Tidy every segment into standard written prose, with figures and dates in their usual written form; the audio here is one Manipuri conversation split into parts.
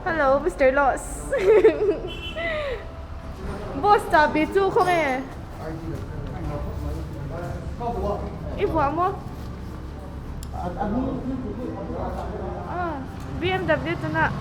Hello, Mr. Loss. Boss, sabi chu không e. Ibu mo? Ah, BMW tu nak.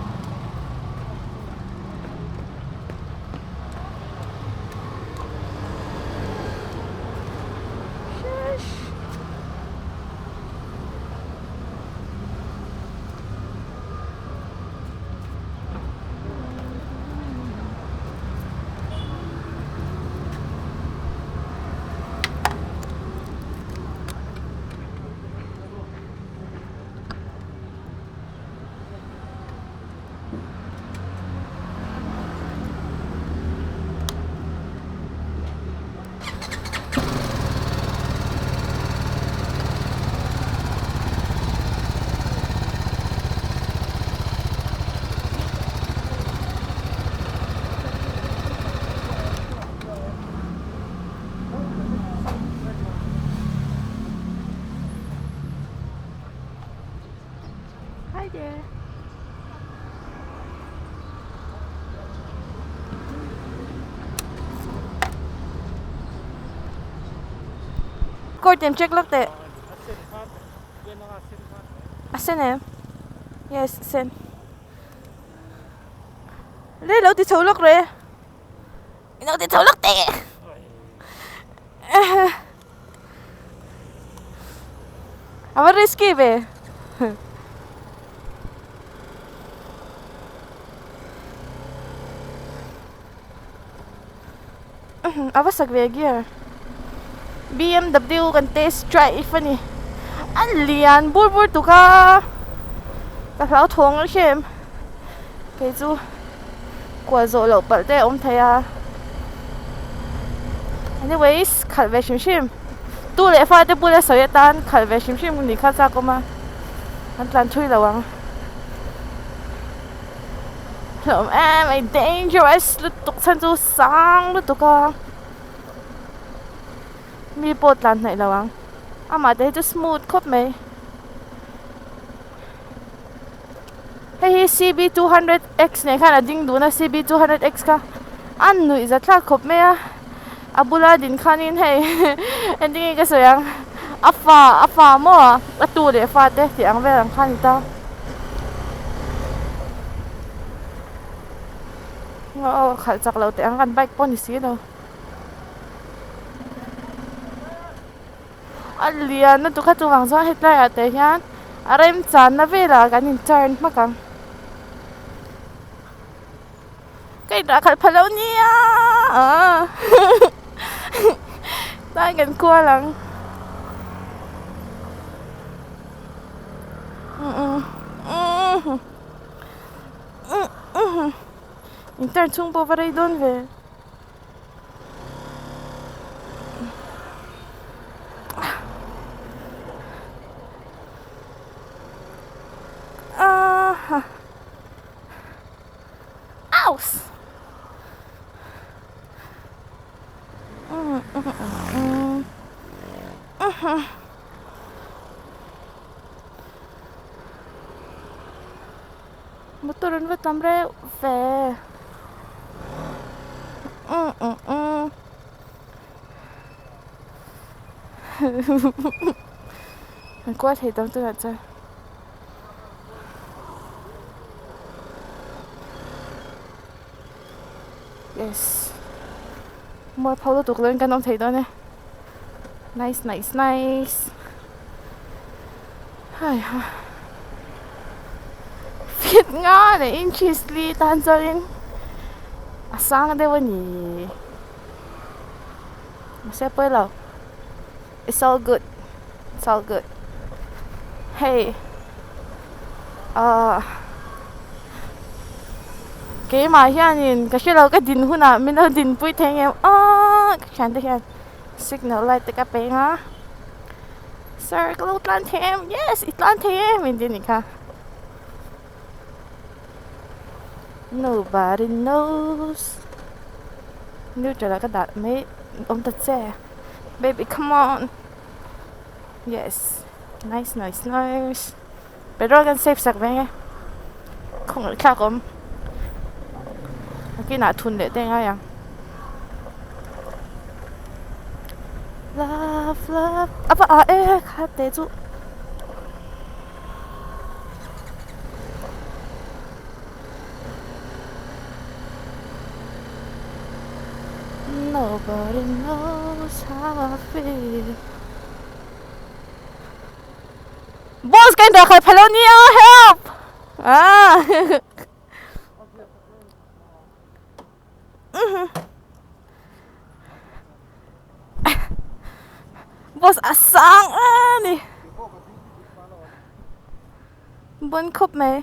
Hi there. Court and check look there. Send him. Yes, send. Lấy lâu thì thấu lốc rồi. Lâu thì thấu lốc tệ. Apa risky be? Apa sagwe gear? BMW kan test drive ni. An lian bur tu ka. Ka lau thong了先。给住。qua rồi lẩu bật đấy ông thấy à. Anyways, khát về xím xím. Tu lệ pha để bù lệ sợi tan khát về xím xím đi khát ra cơ mà. Anh plan chui là vắng. Lộm em ai dangerous lúc tục chân chú sáng lúc tục à. Mi bột lan này là vắng. À mà đây chú smooth khóc mày. Hey CB200X này khá là ding đủ na CB200X ka. Anh nuôi rất là khóc mày. Abula din kanin hey. Ending cái số yang afa mo atu de fa te ti ang velang kan ta. Ngo khal chak lo te ang kan bike pon si do. Alian na tu kha tu wang zo het la ate hian. Arem chan na vela kan in turn makang. Cái đã khal phalo nia. Tay gần cua lắm. Inter chung po varay doon ve. Aus. Motoran va tamre ve. Anh quá thì tao tôi là chơi. Yes. More photo tục lên cái ông thấy đó nè. Nice, nice, nice. Hay ha. Fit nga ne inches li tan cho rin. Asang de wani. Masaya po lo. It's all good. It's all good. Hey. Cái mà hiện cái khi cái din huna mình đâu din bụi thèn em chẳng được hiện signal light cái bé ngá sir cái lúc lan thêm yes it lan thêm mình đi nè cả nobody knows nếu trở lại cái đặt mấy ông thật xe baby come on yes nice nice nice bây giờ cần save sạc bé nghe không được khác không cái nã thun để tên ai à love love apa khát tế chú nobody knows how I feel boss cái đó khai phalo nia help boss asang ni bun khop mày